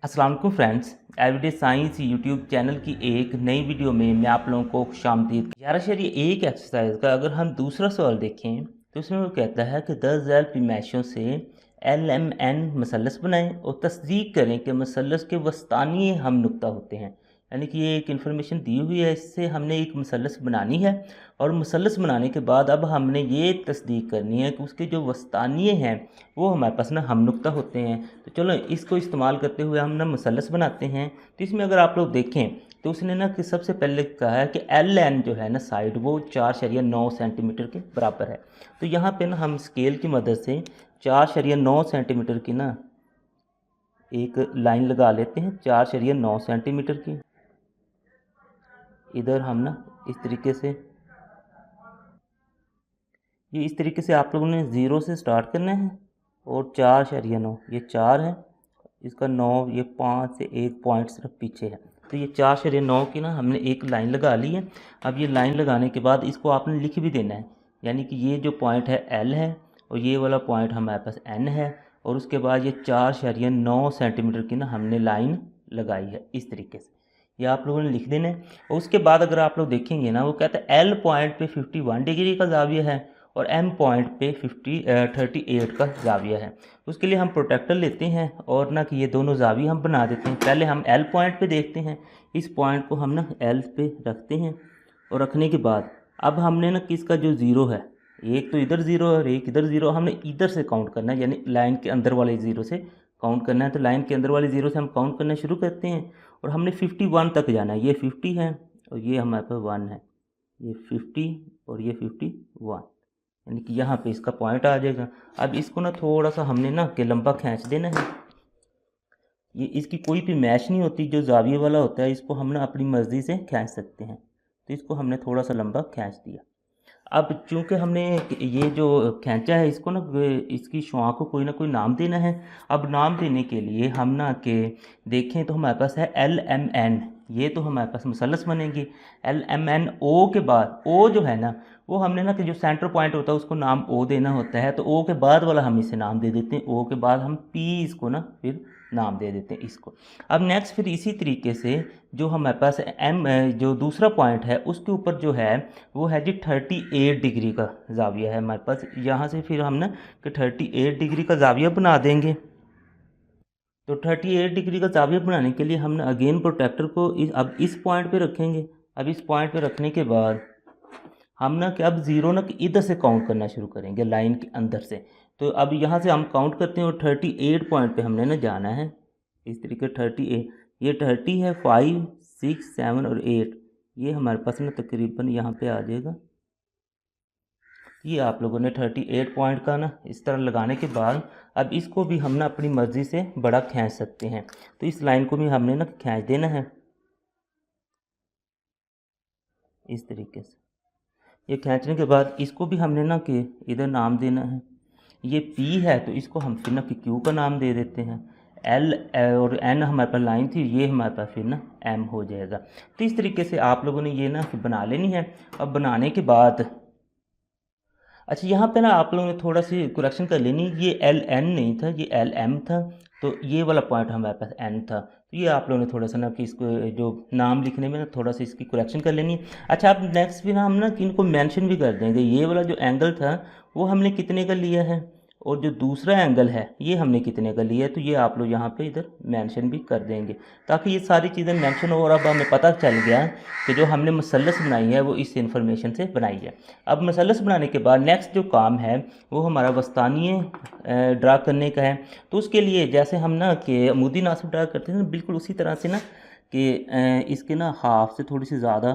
अस्सलाम वालेकुम friends, everyday science YouTube channel की एक नई वीडियो में मैं आप लोगों को खुशामदीद। यार शरीर एक एक्सरसाइज का अगर हम दूसरा सवाल देखें तो इसमें वो कहता है कि 10,000 पैमाइशों से LMN मसलस बनाएं और तस्दीक करें कि मसलस के वस्तानी हम नुक्ता होते हैं। यानी कि ये एक इन्फॉर्मेशन दी हुई है, इससे हमने एक मसलस बनानी है और मसलस बनाने के बाद अब हमने ये तस्दीक करनी है कि उसके जो वस्तानी हैं वो हमारे पास ना हम नुक्ता होते हैं। तो चलो इसको इस्तेमाल करते हुए हम ना मसलस बनाते हैं। तो इसमें अगर आप लोग देखें तो उसने ना कि सबसे पहले कहा है कि LN जो है ना साइड वो 4.9 सेंटीमीटर के बराबर है। तो यहाँ पे ना हम स्केल की मदद से 4.9 सेंटीमीटर की ना एक लाइन लगा लेते हैं, 4.9 सेंटीमीटर की। इधर हम ना इस तरीके से, ये इस तरीके से आप लोगों ने ज़ीरो से स्टार्ट करना है और 4.9 ये 4 है, इसका 9 ये 5 से एक पॉइंट सिर्फ पीछे है। तो ये 4.9 की ना हमने एक लाइन लगा ली है। अब ये लाइन लगाने के बाद इसको आपने लिख भी देना है, यानी कि ये जो पॉइंट है L है और ये वाला पॉइंट हमारे पास N है और उसके बाद ये 4.9 सेंटीमीटर की ना हमने लाइन लगाई है इस तरीके से। ये आप लोगों ने लिख देना है। और उसके बाद अगर आप लोग देखेंगे ना वो कहता है L पॉइंट पे 51 डिग्री का जाविया है और M पॉइंट पे 38 का जाविया है। उसके लिए हम प्रोटेक्टर लेते हैं और ना कि ये दोनों जाविया हम बना देते हैं। पहले हम L पॉइंट पे देखते हैं, इस पॉइंट को हम ना L पे रखते हैं और रखने के बाद अब हमने ना किसका जो ज़ीरो है, एक तो इधर ज़ीरो और एक इधर ज़ीरो, हमने इधर से काउंट करना है, यानी लाइन के अंदर वाले ज़ीरो से काउंट करना है। तो लाइन के अंदर वाले ज़ीरो से हम काउंट करना शुरू करते हैं और हमने 51 तक जाना है। ये 50 है और ये हमारे पास 1 है, ये 50 और ये 51, यानी कि यहाँ पे इसका पॉइंट आ जाएगा। अब इसको ना थोड़ा सा हमने ना कि लंबा खींच देना है। ये इसकी कोई भी मैच नहीं होती, जो जाविये वाला होता है इसको हम ना अपनी मर्ज़ी से खींच सकते हैं। तो इसको हमने थोड़ा सा लंबा खींच दिया। अब चूँकि हमने ये जो खींचा है इसको ना इसकी शुआ को कोई ना कोई नाम देना है। अब नाम देने के लिए हम ना कि देखें तो हमारे पास है LMN, ये तो हमारे पास मसलस बनेंगे। LMN O के बाद O जो है ना वो हमने ना कि जो सेंटर पॉइंट होता है उसको नाम O देना होता है। तो O के बाद वाला हम इसे नाम दे देते हैं, O के बाद हम P इसको ना फिर नाम दे देते हैं इसको। अब नेक्स्ट फिर इसी तरीके से जो हमारे पास M जो दूसरा पॉइंट है उसके ऊपर जो है वो है जी 38 डिग्री का जाविया है हमारे पास। यहाँ से फिर हम ना कि 38 डिग्री का जाविया बना देंगे। तो 38 डिग्री का जाविया बनाने के लिए हम ना अगेन प्रोटेक्टर को अब इस पॉइंट पे रखेंगे। अब इस पॉइंट पे रखने के बाद हम ना कि अब ज़ीरो ना कि इधर से काउंट करना शुरू करेंगे लाइन के अंदर से। तो अब यहाँ से हम काउंट करते हैं और 38 पॉइंट पे हमने ना जाना है इस तरीके 38, ये 30 है, 5 6 7 और 8, ये हमारे पास ना तकरीबन यहाँ पे आ जाएगा। ये आप लोगों ने 38 पॉइंट का ना इस तरह लगाने के बाद अब इसको भी हम ना अपनी मर्ज़ी से बड़ा खींच सकते हैं। तो इस लाइन को भी हमने ना खींच देना है इस तरीके से। ये खींचने के बाद इसको भी हमने ना कि इधर नाम देना है। ये P है तो इसको हम फिर ना कि Q का नाम दे देते हैं। L और N हमारे पास लाइन थी, ये हमारे पास फिर ना M हो जाएगा। तो इस तरीके से आप लोगों ने ये ना कि बना लेनी है। अब बनाने के बाद अच्छा यहाँ पे ना आप लोगों ने थोड़ा सी करेक्शन कर लेनी, ये LN नहीं था, ये LM था। तो ये वाला पॉइंट हमारे पास N था। तो ये आप लोगों ने थोड़ा सा ना कि इसको जो नाम लिखने में ना थोड़ा सा इसकी करेक्शन कर लेनी है। अच्छा अब नेक्स्ट फिर हम ना कि इनको मेंशन भी कर देंगे। ये वाला जो एंगल था वो हमने कितने का लिया है और जो दूसरा एंगल है ये हमने कितने का लिया है। तो ये आप लोग यहाँ पे इधर मेंशन भी कर देंगे ताकि ये सारी चीज़ें मेंशन हो और अब हमें पता चल गया कि जो हमने मसलस बनाई है वो इस इन्फॉर्मेशन से बनाई है। अब मसलस बनाने के बाद नेक्स्ट जो काम है वो हमारा वस्तानिये ड्रा करने का है। तो उसके लिए जैसे हम ना कि अमूदी नासिब ड्रा करते हैं ना, बिल्कुल उसी तरह से ना कि इसके ना हाफ से थोड़ी सी ज़्यादा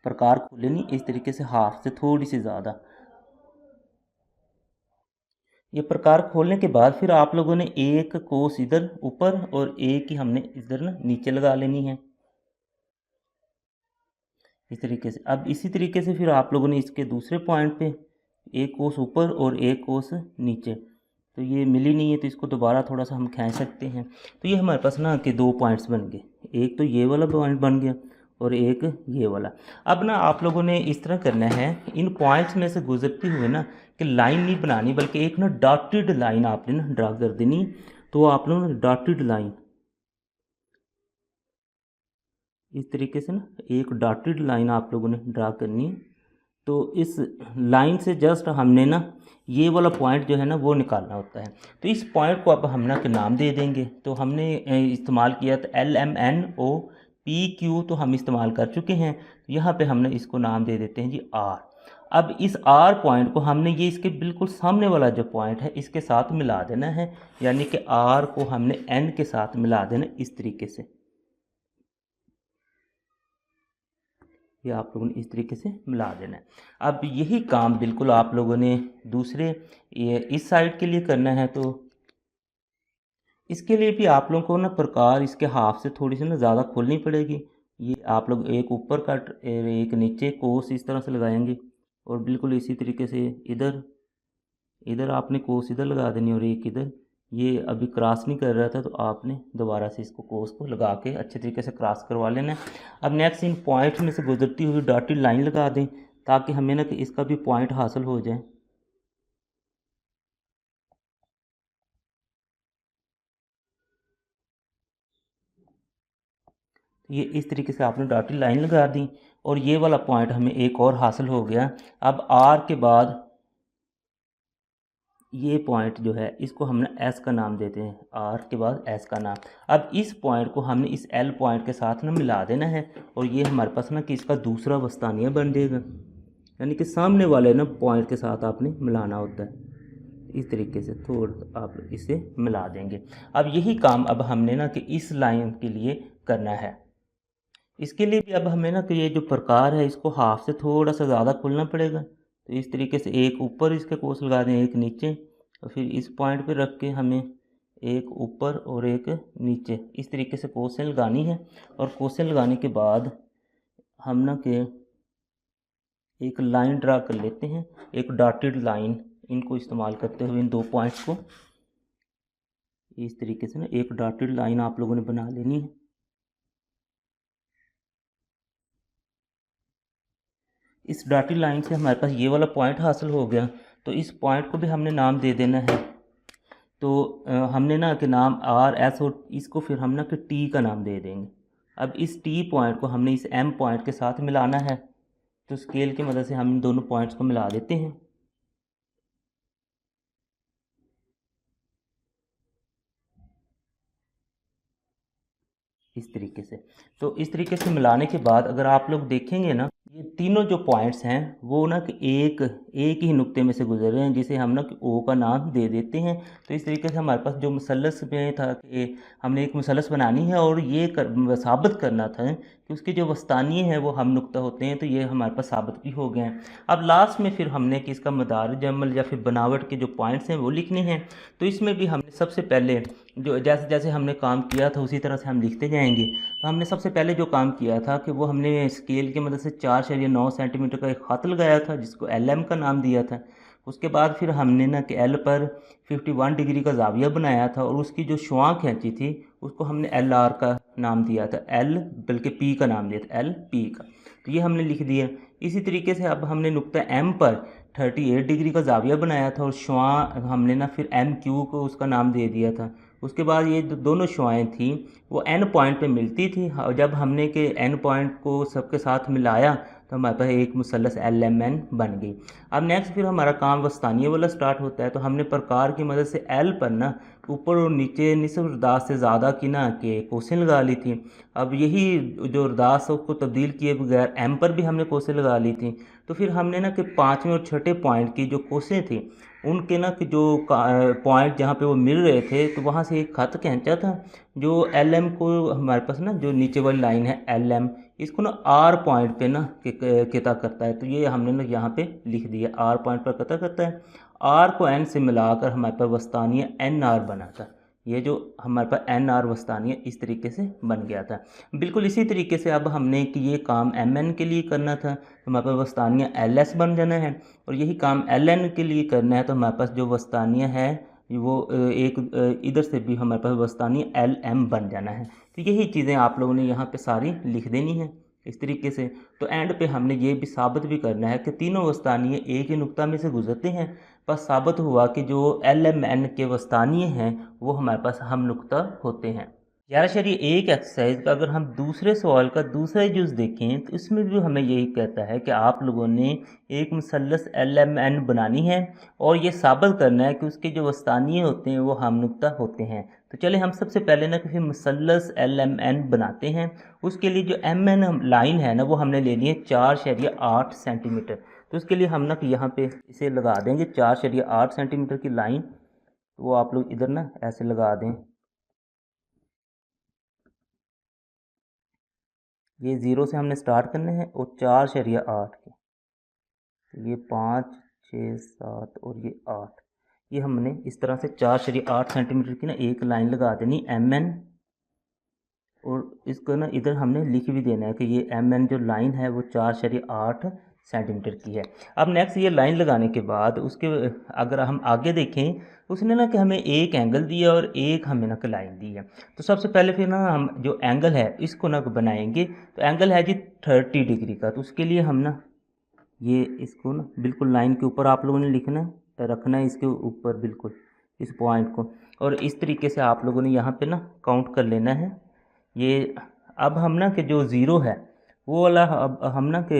प्रकार खोले नहीं, इस तरीके से हाफ से थोड़ी सी ज़्यादा ये प्रकार खोलने के बाद फिर आप लोगों ने एक कोस इधर ऊपर और एक ही हमने इधर ना नीचे लगा लेनी है इस तरीके से। अब इसी तरीके से फिर आप लोगों ने इसके दूसरे पॉइंट पे एक कोस ऊपर और एक कोस नीचे, तो ये मिली नहीं है तो इसको दोबारा थोड़ा सा हम खींच सकते हैं। तो ये हमारे पास ना कि दो पॉइंट्स बन गए, एक तो ये वाला पॉइंट बन गया और एक ये वाला। अब ना आप लोगों ने इस तरह करना है, इन पॉइंट्स में से गुजरते हुए ना कि लाइन नहीं बनानी बल्कि एक ना डॉटेड लाइन आपने ना ड्रा कर देनी। तो आप लोग डॉटेड लाइन इस तरीके से ना एक डॉटेड लाइन आप लोगों ने ड्रा करनी है। तो इस लाइन से जस्ट हमने ना ये वाला पॉइंट जो है ना वो निकालना होता है। तो इस पॉइंट को अब हम ना के नाम दे देंगे। तो हमने इस्तेमाल किया था LMNOPQ, तो हम इस्तेमाल कर चुके हैं। यहाँ पे हमने इसको नाम दे देते हैं जी R। अब इस R पॉइंट को हमने ये इसके बिल्कुल सामने वाला जो पॉइंट है इसके साथ मिला देना है, यानी कि R को हमने N के साथ मिला देना इस तरीके से। ये आप लोगों ने इस तरीके से मिला देना है। अब यही काम बिल्कुल आप लोगों ने दूसरे ये इस साइड के लिए करना है। तो इसके लिए भी आप लोगों को ना प्रकार इसके हाफ से थोड़ी सी ना ज़्यादा खोलनी पड़ेगी। ये आप लोग एक ऊपर का एक नीचे कोस इस तरह से लगाएंगे, और बिल्कुल इसी तरीके से इधर इधर आपने कोस इधर लगा देनी और एक इधर। ये अभी क्रॉस नहीं कर रहा था तो आपने दोबारा से इसको कोस को लगा के अच्छे तरीके से क्रॉस करवा लेना है। अब नेक्स्ट इन पॉइंट में से गुजरती हुई डॉटेड लाइन लगा दें ताकि हमें ना कि इसका भी पॉइंट हासिल हो जाए। ये इस तरीके से आपने डॉटेड लाइन लगा दी और ये वाला पॉइंट हमें एक और हासिल हो गया। अब आर के बाद ये पॉइंट जो है इसको हमने एस का नाम देते हैं, आर के बाद एस का नाम। अब इस पॉइंट को हमने इस एल पॉइंट के साथ ना मिला देना है, और ये हमारे पास ना कि इसका दूसरा वस्तानिया बन जाएगा, यानी कि सामने वाले ना पॉइंट के साथ आपने मिलाना होता है। इस तरीके से थोड़ा आप इसे मिला देंगे। अब यही काम अब हमने ना कि इस लाइन के लिए करना है। इसके लिए भी अब हमें ना कि ये जो प्रकार है इसको हाफ से थोड़ा सा ज़्यादा खोलना पड़ेगा। तो इस तरीके से एक ऊपर इसके कोस लगा दें, एक नीचे, और फिर इस पॉइंट पे रख के हमें एक ऊपर और एक नीचे इस तरीके से कोसें लगानी है। और कोसें लगाने के बाद हम ना के एक लाइन ड्रा कर लेते हैं, एक डॉटेड लाइन, इनको इस्तेमाल करते हुए इन दो पॉइंट्स को इस तरीके से ना एक डॉटेड लाइन आप लोगों ने बना लेनी है। इस डॉटेड लाइन से हमारे पास ये वाला पॉइंट हासिल हो गया। तो इस पॉइंट को भी हमने नाम दे देना है। तो हमने ना कि नाम आर एस, और इसको फिर हम ना कि टी का नाम दे देंगे। अब इस टी पॉइंट को हमने इस एम पॉइंट के साथ मिलाना है। तो स्केल की मदद से हम इन दोनों पॉइंट्स को मिला देते हैं इस तरीके से। तो इस तरीके से मिलाने के बाद अगर आप लोग देखेंगे ना, ये तीनों जो पॉइंट्स हैं वो ना कि एक ही नुक्ते में से गुजर रहे हैं, जिसे हम ना कि ओ का नाम दे देते हैं। तो इस तरीके से हमारे पास जो मुसल्लस में था कि हमने एक मुसल्लस बनानी है और ये साबित करना था कि उसके जो वस्तानी हैं वो हम नुक्ता होते हैं। तो ये हमारे पास साबित भी हो गए हैं। अब लास्ट में फिर हमने कि इसका मदारिज अमल या फिर बनावट के जो पॉइंट्स हैं वो लिखने हैं। तो इसमें भी हमने सबसे पहले जो जैसे जैसे हमने काम किया था उसी तरह से हम लिखते जाएंगे। तो हमने सबसे पहले जो काम किया था कि वो हमने स्केल की मदद से 4.9 सेंटीमीटर का एक ख़त लगाया था जिसको LM का नाम दिया था। उसके बाद फिर हमने ना कि L पर 51 डिग्री का जाविया बनाया था, और उसकी जो शुआं खींची थी उसको हमने LR का नाम दिया था, L बल्कि P का नाम दिया था, LP का। तो ये हमने लिख दिया। इसी तरीके से अब हमने नुक्ता M पर 38 डिग्री का जाविया बनाया था, और शुआं हमने ना फिर MQ को उसका नाम दे दिया था। उसके बाद ये दोनों शुआएँ थी वो एन पॉइंट पे मिलती थी, और जब हमने के एन पॉइंट को सबके साथ मिलाया तो हमारे पास एक मुसल्लस LMN बन गई। अब नेक्स्ट फिर हमारा काम वस्तानिया वाला स्टार्ट होता है। तो हमने प्रकार की मदद से L पर ना ऊपर और नीचे निस्फ रदास से ज़्यादा की ना के कोसें लगा ली थी। अब यही जो रदास है उसको तब्दील किए बगैर M पर भी हमने कोसें लगा ली थी। तो फिर हमने ना कि पाँचवें और छठे पॉइंट की जो कोसें थी उनके ना कि जो पॉइंट जहाँ पे वो मिल रहे थे तो वहाँ से एक ख़त खींचा था जो LM को हमारे पास ना जो नीचे वाली लाइन है LM, इसको ना R पॉइंट पे ना किता करता है। तो ये हमने ना यहाँ पे लिख दिया, R पॉइंट पर किता करता है। R को N से मिलाकर हमारे पास वस्तानिया NR बना था। ये जो हमारे पास NR वस्तानिया इस तरीके से बन गया था। बिल्कुल इसी तरीके से अब हमने कि ये काम MN के लिए करना था तो हमारे पास वस्तानिया LS बन जाना है, और यही काम LN के लिए करना है तो हमारे पास जो वस्तानिया है वो एक इधर से भी हमारे पास वस्तानिया LM बन जाना है। तो यही चीज़ें आप लोगों ने यहाँ पे सारी लिख देनी है इस तरीके से। तो एंड पे हमने ये भी साबित भी करना है कि तीनों वस्तानिये एक ही नुक्ता में से गुजरते हैं। बस साबित हुआ कि जो LMN के वस्तानिये हैं वो हमारे पास हम नुक्ता होते हैं। 11.1 एक्सरसाइज का अगर हम दूसरे सवाल का दूसरा जुज देखें तो इसमें भी हमें यही कहता है कि आप लोगों ने एक मुसल्लस LMN बनानी है और ये साबित करना है कि उसके जो वस्तानिये होते हैं वो हम नुक्ता होते हैं। तो चले हम सबसे पहले ना किसी मुसल्लस LMN बनाते हैं। उसके लिए जो MN लाइन है ना वो हमने ले ली है 4.8 सेंटीमीटर। तो उसके लिए हम ना यहाँ पे इसे लगा देंगे 4.8 सेंटीमीटर की लाइन। तो वो आप लोग इधर ना ऐसे लगा दें। ये 0 से हमने स्टार्ट करने हैं और 4.8 के, तो ये 5, 6, 7 और ये 8, ये हमने इस तरह से 4.8 सेंटीमीटर की ना एक लाइन लगा देनी MN। और इसको ना इधर हमने लिख भी देना है कि ये MN जो लाइन है वो 4.8 सेंटीमीटर की है। अब नेक्स्ट ये लाइन लगाने के बाद उसके अगर हम आगे देखें उसने ना कि हमें एक एंगल दिया और एक हमें ना लाइन दी है। तो सबसे पहले फिर ना हम जो एंगल है इसको ना बनाएंगे। तो एंगल है जी 30 डिग्री का। तो उसके लिए हम ना ये इसको ना बिल्कुल लाइन के ऊपर आप लोगों ने लिखना है, रखना है इसके ऊपर बिल्कुल इस पॉइंट को। और इस तरीके से आप लोगों ने यहाँ पे ना काउंट कर लेना है ये। अब हम ना कि जो ज़ीरो है वो वाला, अब हम ना कि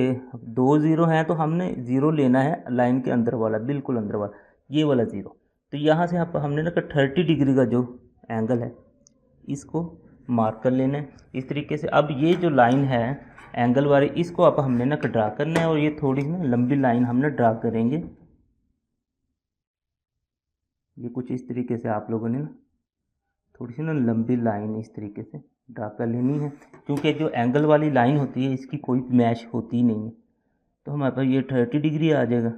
2 ज़ीरो हैं तो हमने ज़ीरो लेना है लाइन के अंदर वाला, बिल्कुल अंदर वाला, ये वाला ज़ीरो। तो यहाँ से हमने ना कि 30 डिग्री का जो एंगल है इसको मार्क कर लेना है इस तरीके से। अब ये जो लाइन है एंगल वाली इसको अब हमने ना ड्रा करना है और ये थोड़ी ना लंबी लाइन हमने ड्रा करेंगे। ये कुछ इस तरीके से आप लोगों ने ना थोड़ी सी ना लंबी लाइन इस तरीके से ड्रा कर लेनी है, क्योंकि जो एंगल वाली लाइन होती है इसकी कोई मैच होती नहीं है। तो हमारे पास ये 30 डिग्री आ जाएगा।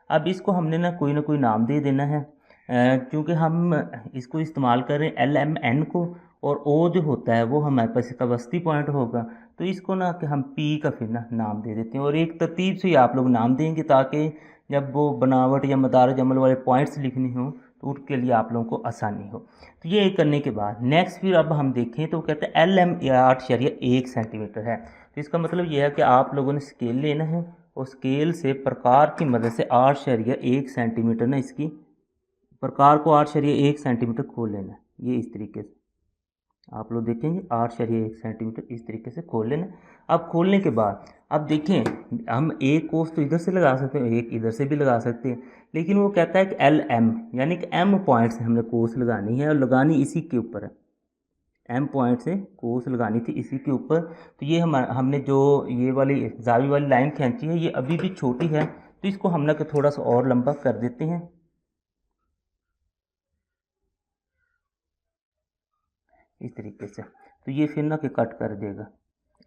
अब इसको हमने ना कोई नाम दे देना है, क्योंकि हम इसको इस्तेमाल कर रहे हैं LMN को, और ओ जो होता है वो हमारे पास इसका वस्ती पॉइंट होगा। तो इसको ना कि हम P का फिर ना नाम दे देते हैं और एक तरतीब से ही आप लोग नाम देंगे ताकि जब वो बनावट या मदार जमल वाले पॉइंट्स लिखने हों तो उसके लिए आप लोगों को आसानी हो। तो ये करने के बाद नेक्स्ट फिर अब हम देखें तो कहते हैं LM 8.1 सेंटीमीटर है। तो इसका मतलब ये है कि आप लोगों ने स्केल लेना है और स्केल से प्रकार की मदद से 8.1 सेंटीमीटर ना इसकी प्रकार को 8.1 सेंटीमीटर खोल लेना है। ये इस तरीके से आप लोग देखेंगे 8.1 सेंटीमीटर इस तरीके से खोल लेना। अब खोलने के बाद अब देखें हम एक कोस तो इधर से लगा सकते हैं, एक इधर से भी लगा सकते हैं, लेकिन वो कहता है कि LM यानी कि M पॉइंट से हमने कोस लगानी है और लगानी इसी के ऊपर है। M पॉइंट से कोस लगानी थी इसी के ऊपर। तो ये हमने जो ये वाली जावी वाली लाइन खींची है ये अभी भी छोटी है, तो इसको हम ना थोड़ा सा और लंबा कर देते हैं इस तरीके से। तो ये फिर ना कि कट कर देगा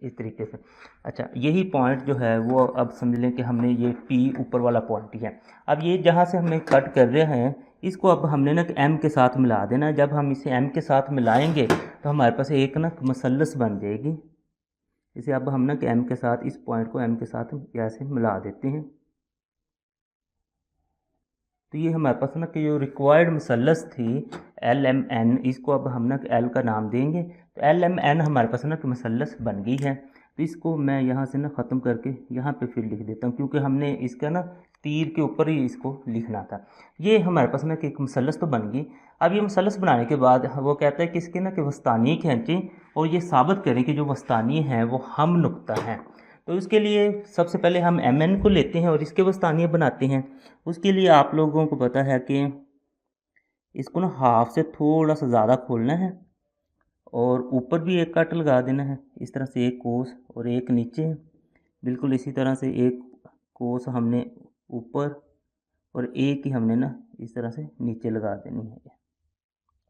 इस तरीके से। अच्छा, यही पॉइंट जो है वो अब समझ लें कि हमने ये P ऊपर वाला पॉइंट ही है। अब ये जहाँ से हमने कट कर रहे हैं इसको अब हमने ना M के साथ मिला देना है। जब हम इसे M के साथ मिलाएंगे तो हमारे पास एक ना मसल्लस बन जाएगी। इसे अब हम ना कि M के साथ इस पॉइंट को M के साथ ऐसे मिला देते हैं। तो ये हमारे पास ना कि जो रिक्वायर्ड मसल्लस थी LMN, इसको अब हम ना L का नाम देंगे। तो LMN हमारे पास ना कि मसल्लस बन गई है। तो इसको मैं यहाँ से ना ख़त्म करके यहाँ पे फिर लिख देता हूँ, क्योंकि हमने इसका ना तीर के ऊपर ही इसको लिखना था। ये हमारे पास ना कि एक मसल्लस तो बन गई। अब ये मसल्लस बनाने के बाद वो कहता है कि इसके ना कि वस्तानी खींचें और ये साबित करें कि जो वस्तानी हैं वो हम नुक्ता हैं। तो इसके लिए सबसे पहले हम MN को लेते हैं और इसके वस्तानिये बनाते हैं। उसके लिए आप लोगों को पता है कि इसको ना हाफ से थोड़ा सा ज़्यादा खोलना है और ऊपर भी एक कट लगा देना है इस तरह से, एक कोस और एक नीचे। बिल्कुल इसी तरह से एक कोस हमने ऊपर और एक ही हमने ना इस तरह से नीचे लगा देनी है,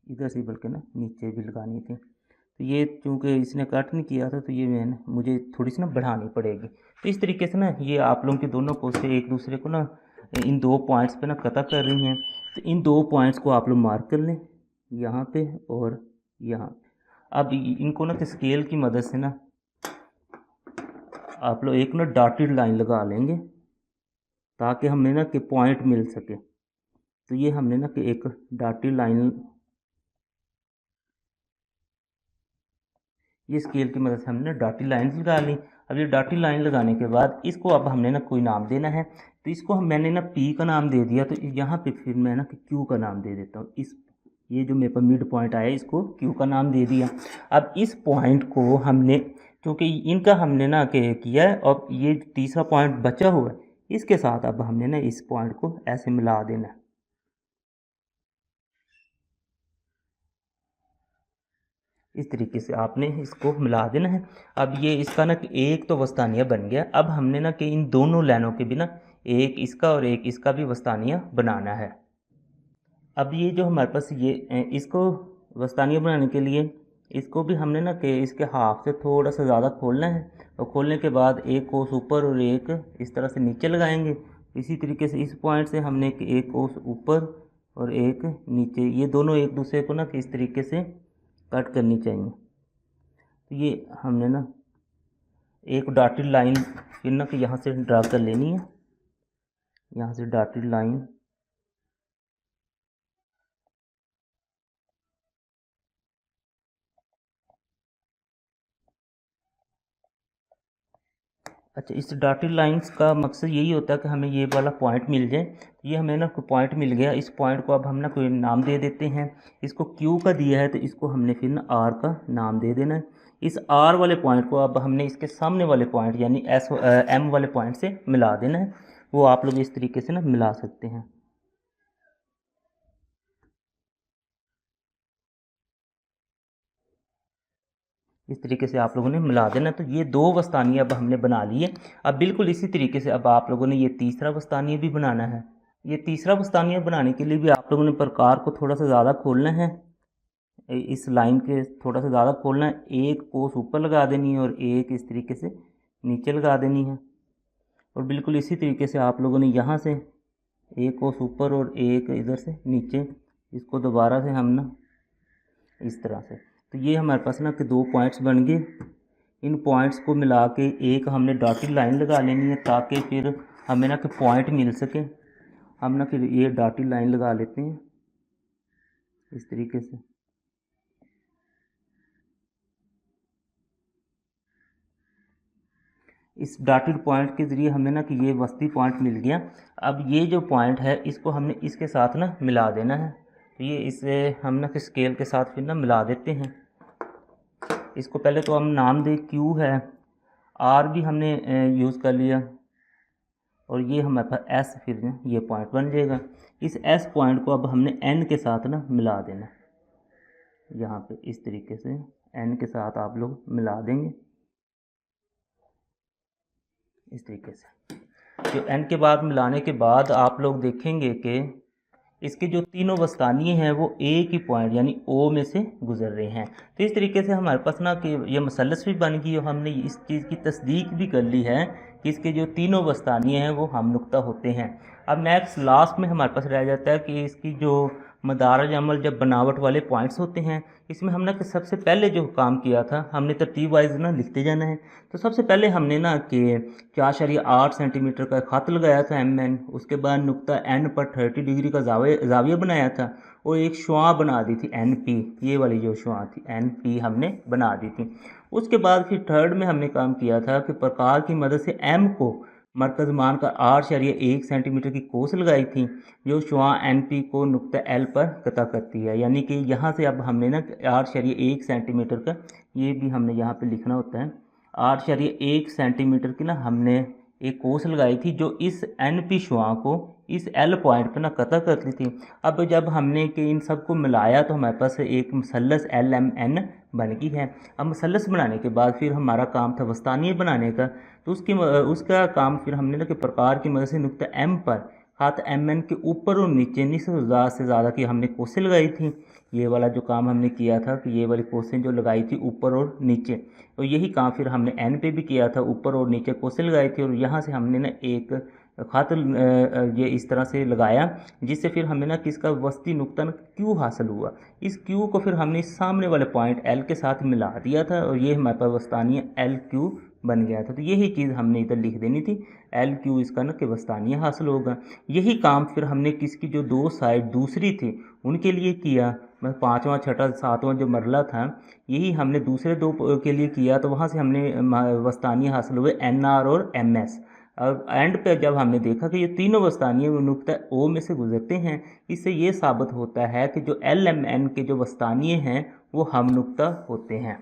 इधर से बल्कि ना नीचे भी लगानी थी। तो ये चूँकि इसने कट नहीं किया था तो ये मैंने मुझे थोड़ी सी ना बढ़ानी पड़ेगी। तो इस तरीके से ना ये आप लोगों की दोनों कोसें एक दूसरे को ना इन दो पॉइंट्स पे ना कता कर रही हैं। तो इन दो पॉइंट्स को आप लोग मार्क कर लें यहाँ पे और यहाँ। अब इनको ना स्केल की मदद से ना आप लोग एक ना डॉटेड लाइन लगा लेंगे ताकि हमें ना कि पॉइंट मिल सके। तो ये हमने ना कि एक डॉटेड लाइन, ये स्केल की मदद से हमने डॉटेड लाइन लगा ली। अब ये डॉटेड लाइन लगाने के बाद इसको अब हमने ना कोई नाम देना है। तो इसको मैंने ना P का नाम दे दिया, तो यहाँ पे फिर मैं ना Q का नाम दे देता हूँ। इस ये जो मेरे पास मिड पॉइंट आया इसको क्यू का नाम दे दिया। अब इस पॉइंट को हमने, क्योंकि इनका हमने ना किया है, और ये तीसरा पॉइंट बचा हुआ है, इसके साथ अब हमने ना इस पॉइंट को ऐसे मिला देना है। इस तरीके से आपने इसको मिला देना है। अब ये इसका ना कि एक तो वस्तानिया बन गया। अब हमने ना कि इन दोनों लाइनों के भी ना एक इसका और एक इसका भी वस्तानिया बनाना है। अब ये जो हमारे पास ये इसको वस्तानिया बनाने के लिए इसको भी हमने ना कि इसके हाफ से थोड़ा सा ज़्यादा खोलना है, और खोलने के बाद एक कोस ऊपर और एक इस तरह से नीचे लगाएंगे। इसी तरीके से इस पॉइंट से हमने एक कोस ऊपर और एक नीचे, ये दोनों एक दूसरे को ना कि इस तरीके से कट करनी चाहिए। तो ये हमने ना एक डॉटेड लाइन फिर ना कि यहाँ से ड्रा कर लेनी है, यहाँ से डॉटेड लाइन। अच्छा, इस डॉटेड लाइंस का मकसद यही होता है कि हमें ये वाला पॉइंट मिल जाए। ये हमें ना कोई पॉइंट मिल गया, इस पॉइंट को अब हम ना कोई नाम दे देते हैं। इसको क्यू का दिया है तो इसको हमने फिर ना आर का नाम दे देना है। इस आर वाले पॉइंट को अब हमने इसके सामने वाले पॉइंट यानी एम वाले पॉइंट से मिला देना है। वो आप लोग इस तरीके से ना मिला सकते हैं। इस तरीके से आप लोगों ने मिला देना। तो ये दो वस्तानियाँ अब हमने बना ली है। अब बिल्कुल इसी तरीके से अब आप लोगों ने ये तीसरा वस्तानिया भी बनाना है। ये तीसरा वस्तानिया बनाने के लिए भी आप लोगों ने प्रकार को थोड़ा सा ज़्यादा खोलना है, इस लाइन के थोड़ा सा ज़्यादा खोलना है। एक कोस ऊपर लगा देनी है और एक इस तरीके से नीचे लगा देनी है। और बिल्कुल इसी तरीके से आप लोगों ने यहाँ से एक कोस ऊपर और एक इधर से नीचे, इसको दोबारा से हम ना इस तरह से। तो ये हमारे पास ना कि दो पॉइंट्स बन गए। इन पॉइंट्स को मिला के एक हमने डॉटेड लाइन लगा लेनी है ताकि फिर हमें ना कि पॉइंट मिल सके। हम ना फिर ये डॉटेड लाइन लगा लेते हैं इस तरीके से। इस डॉटेड पॉइंट के ज़रिए हमें ना कि ये वस्ती पॉइंट मिल गया। अब ये जो पॉइंट है इसको हमने इसके साथ ना मिला देना है। तो ये इसे हम ना कि स्केल के साथ फिर ना मिला देते हैं। इसको पहले तो हम नाम दे क्यू है, आर भी हमने यूज़ कर लिया, और ये हमारे पास एस फिर ये पॉइंट बन जाएगा। इस एस पॉइंट को अब हमने एन के साथ ना मिला देना। यहाँ पे इस तरीके से एन के साथ आप लोग मिला देंगे इस तरीके से। तो एन के बाद मिलाने के बाद आप लोग देखेंगे कि इसके जो तीनों वस्तानिये हैं वो एक ही पॉइंट यानी ओ में से गुजर रहे हैं। तो इस तरीके से हमारे पास ना कि ये मसलस भी बन गई और हमने इस चीज़ की तस्दीक भी कर ली है कि इसके जो तीनों वस्तानिये हैं वो हम नुक्ता होते हैं। अब नेक्स्ट लास्ट में हमारे पास रह जाता है कि इसकी जो मदारज अमल जब बनावट वाले पॉइंट्स होते हैं, इसमें हमने कि सबसे पहले जो काम किया था हमने तरतीब वाइज ना लिखते जाना है। तो सबसे पहले हमने ना कि 4.8 सेंटीमीटर का ख़त लगाया था MN। उसके बाद नुक्ता N पर 30 डिग्री का जाविया बनाया था, और एक शुआ बना दी थी NP। ये वाली जो शुआ थी NP हमने बना दी थी। उसके बाद फिर थर्ड में हमने काम किया था कि प्रकार की मदद से M को मरकज़ मान का 8.1 सेंटीमीटर की कोस लगाई थी, जो शुआ NP को नुक्ता L पर कता करती है। यानी कि यहाँ से अब हमने ना 8.1 सेंटीमीटर का ये भी हमने यहाँ पे लिखना होता है। 8.1 सेंटीमीटर की ना हमने एक कोस लगाई थी जो इस NP शुआ को इस L पॉइंट पर ना कता करती थी। अब जब हमने कि इन सब को मिलाया तो हमारे पास एक मसलस LMN बन गई है। अब मसलस बनाने के बाद फिर हमारा काम था वस्तानिया बनाने का। तो उसका काम फिर हमने ना कि प्रकार की मदद से नुक्ता M पर हाथ MN के ऊपर और नीचे निस्फ से ज़्यादा की हमने कोसें लगाई थी। ये वाला जो काम हमने किया था कि ये वाली कोसें जो लगाई थी ऊपर और नीचे, तो यही काम फिर हमने N पे भी किया था, ऊपर और नीचे कोसें लगाई थी। और यहाँ से हमने ना एक ख़त ये इस तरह से लगाया जिससे फिर हमें ना किसका वस्ती नुक्ता ना Q हासिल हुआ। इस Q को फिर हमने सामने वाले पॉइंट L के साथ मिला दिया था और ये हमारे पास वस्तानिया LQ बन गया था। तो यही चीज़ हमने इधर लिख देनी थी, LQ इसका ना कि वस्तानिया हासिल होगा। यही काम फिर हमने किसकी जो दो साइड दूसरी थी उनके लिए किया। मतलब 5वां 6वां 7वां जो मरला था यही हमने दूसरे दो के लिए किया। तो वहाँ से हमने वस्तानिया हासिल हुए NR और MS। और एंड पे जब हमने देखा कि ये तीनों वस्तानिये वो नुक्ता ओ में से गुजरते हैं, इससे ये साबित होता है कि जो LMN के जो वस्तानिये हैं वो हम नुक्ता होते हैं।